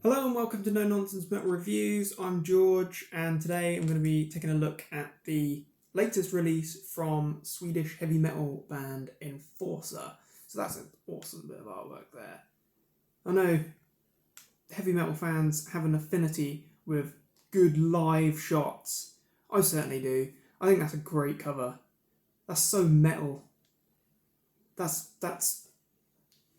Hello and welcome to No Nonsense Metal Reviews. I'm George, and today I'm going to be taking a look at the latest release from Swedish heavy metal band Enforcer. So that's an awesome bit of artwork there. I know heavy metal fans have an affinity with good live shots. I certainly do. I think that's a great cover. That's so metal. That's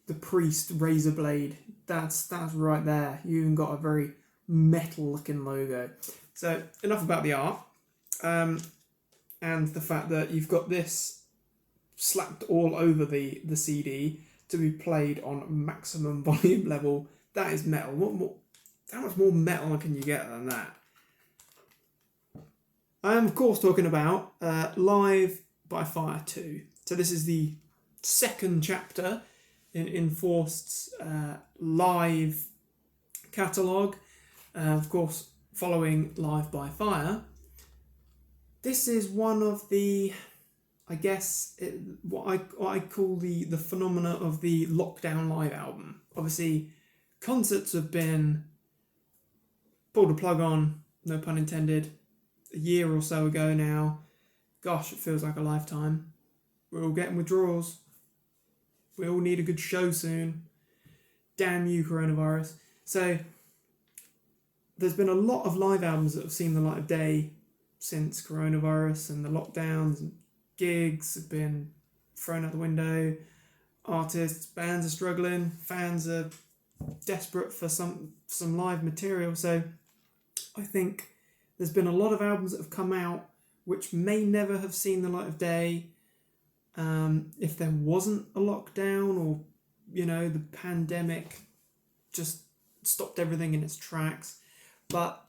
the Priest razor blade. That's right there. You even got a very metal looking logo. So enough about the art, and the fact that you've got this slapped all over the CD to be played on maximum volume level. That is metal. How much more metal can you get than that? I am of course talking about Live by Fire 2. So this is the second chapter in Enforced's live catalogue, of course, following Live by Fire. This is one of the, I guess, what I call the phenomena of the lockdown live album. Obviously, concerts have been pulled a plug on, no pun intended, a year or so ago now. Gosh, it feels like a lifetime. We're all getting withdrawals. We all need a good show soon. Damn you, coronavirus. So, there's been a lot of live albums that have seen the light of day since coronavirus and the lockdowns, and gigs have been thrown out the window. Artists, bands are struggling. Fans are desperate for some live material. So, I think there's been a lot of albums that have come out which may never have seen the light of day. If there wasn't a lockdown, or the pandemic just stopped everything in its tracks. But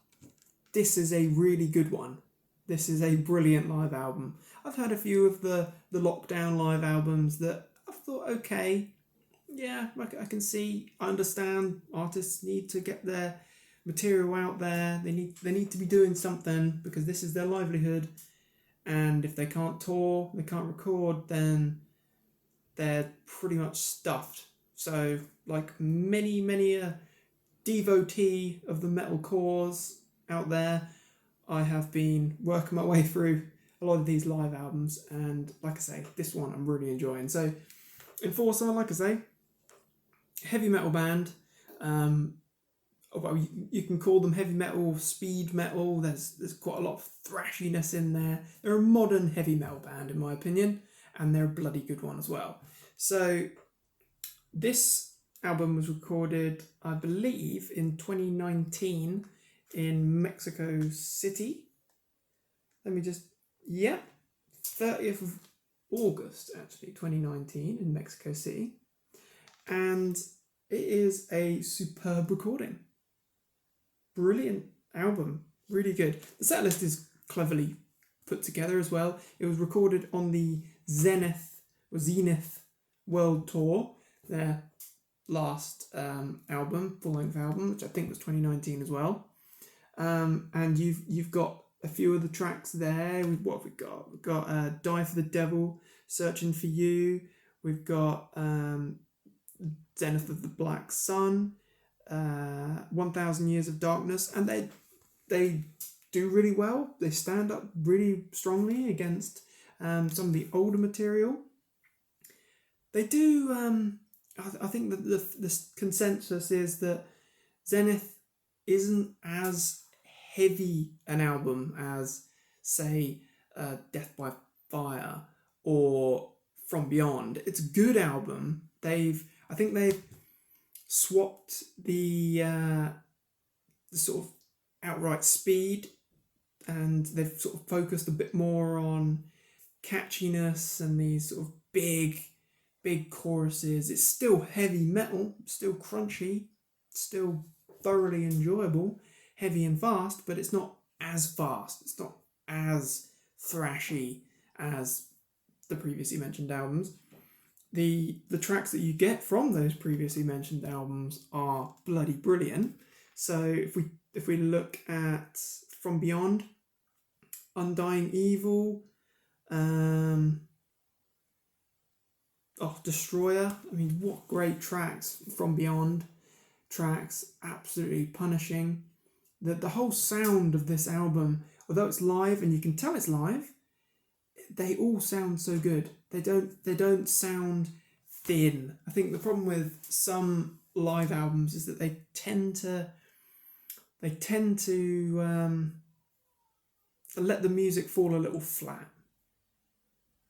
this is a really good one. This is a brilliant live album. I've heard a few of the lockdown live albums that I've thought, okay, yeah, I can see, I understand artists need to get their material out there. They need to be doing something because this is their livelihood. And if they can't tour, they can't record, then they're pretty much stuffed. So, like many a devotee of the metal cause out there, I have been working my way through a lot of these live albums, and like I say, this one I'm really enjoying. So, Enforcer, like I say, heavy metal band. Well, you can call them heavy metal, speed metal. There's quite a lot of thrashiness in there. They're a modern heavy metal band, in my opinion, and they're a bloody good one as well. So this album was recorded, I believe, in 2019 in Mexico City. 30th of August, actually, 2019 in Mexico City. And it is a superb recording. Brilliant album, really good. The setlist is cleverly put together as well. It was recorded on the Zenith World Tour, their last album, full-length album, which I think was 2019 as well. And you've got a few of the tracks there. What have we got? We've got Die for the Devil, Searching for You. We've got Zenith of the Black Sun, 1000 Years of Darkness, and they do really well. They stand up really strongly against some of the older material. They do. I think that the consensus is that Zenith isn't as heavy an album as, say, Death by Fire or From Beyond. It's a good album. I think they've swapped the sort of outright speed, and they've sort of focused a bit more on catchiness and these sort of big choruses. It's still heavy metal, still crunchy, still thoroughly enjoyable, heavy and fast, but it's not as fast. It's not as thrashy as the previously mentioned albums. The tracks that you get from those previously mentioned albums are bloody brilliant. So if we look at From Beyond, Undying Evil, Destroyer. I mean, what great tracks From Beyond. tracks, absolutely punishing. The whole sound of this album, although it's live and you can tell it's live, they all sound so good. They don't sound thin. I think the problem with some live albums is that they tend to let the music fall a little flat.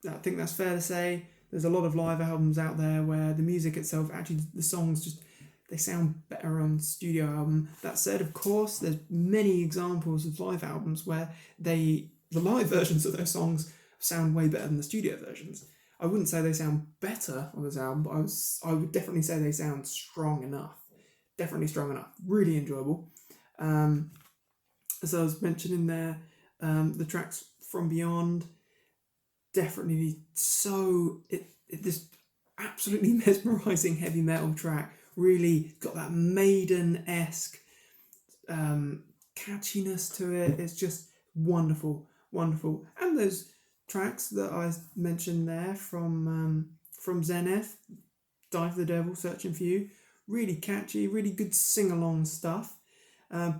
I think that's fair to say. There's a lot of live albums out there where the music itself, actually the songs just, they sound better on studio album. That said, of course, there's many examples of live albums where the live versions of those songs sound way better than the studio versions. I wouldn't say they sound better on this album, but I would definitely say they sound strong enough. Definitely strong enough. Really enjoyable. As I was mentioning there, the tracks From Beyond, definitely this absolutely mesmerising heavy metal track. Really got that Maiden-esque catchiness to it. It's just wonderful, wonderful. And those tracks that I mentioned there from Zenith, Die for the Devil, Searching for You, really catchy, really good sing-along stuff.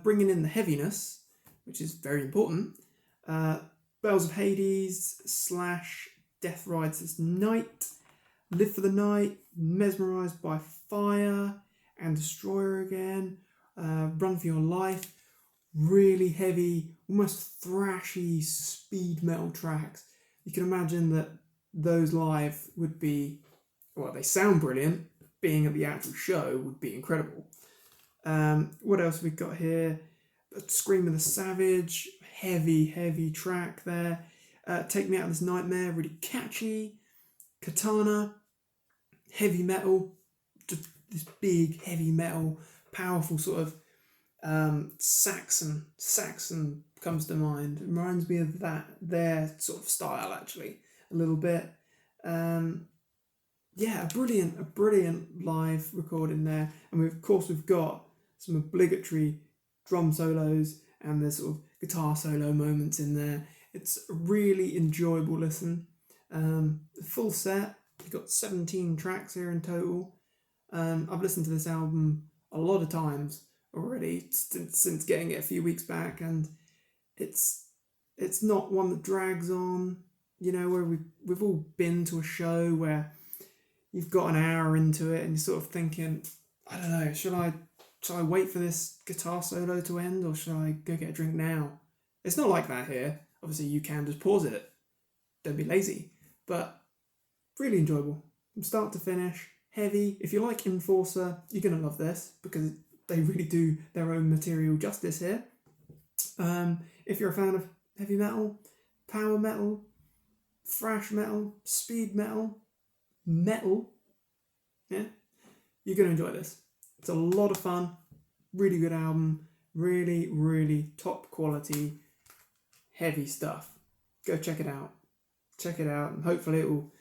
Bringing in the heaviness, which is very important. Bells of Hades / Death Rides This Night, Live for the Night, Mesmerised by Fire, and Destroyer Again, Run for Your Life. Really heavy, almost thrashy speed metal tracks. You can imagine that those live would be, well, they sound brilliant. Being at the actual show would be incredible. What else have we got here? Scream of the Savage, heavy track there. Take Me Out of This Nightmare, really catchy. Katana, heavy metal, just this big heavy metal, powerful sort of Saxon comes to mind. It reminds me of their sort of style actually, a little bit. Yeah, a brilliant live recording there. And of course we've got some obligatory drum solos and there's sort of guitar solo moments in there. It's a really enjoyable listen. Full set, you've got 17 tracks here in total. I've listened to this album a lot of times already since getting it a few weeks back, and it's not one that drags on, you know, where we've all been to a show where you've got an hour into it and you're sort of thinking, I don't know, should I wait for this guitar solo to end or should I go get a drink now? It's not like that here. Obviously you can just pause it, don't be lazy, but really enjoyable from start to finish. Heavy. If you like Enforcer, you're gonna love this because they really do their own material justice here. If you're a fan of heavy metal, power metal, thrash metal, speed metal, yeah, you're gonna enjoy this. It's a lot of fun, really good album, really top quality, heavy stuff. Go check it out. Check it out, and hopefully it will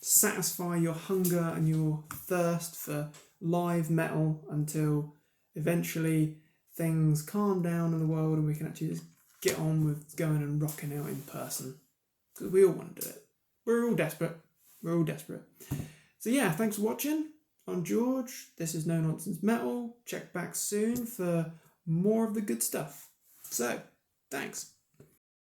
satisfy your hunger and your thirst for live metal until eventually things calm down in the world and we can actually just get on with going and rocking out in person. Because we all want to do it. We're all desperate. So yeah, thanks for watching. I'm George. This is No Nonsense Metal. Check back soon for more of the good stuff. So, thanks.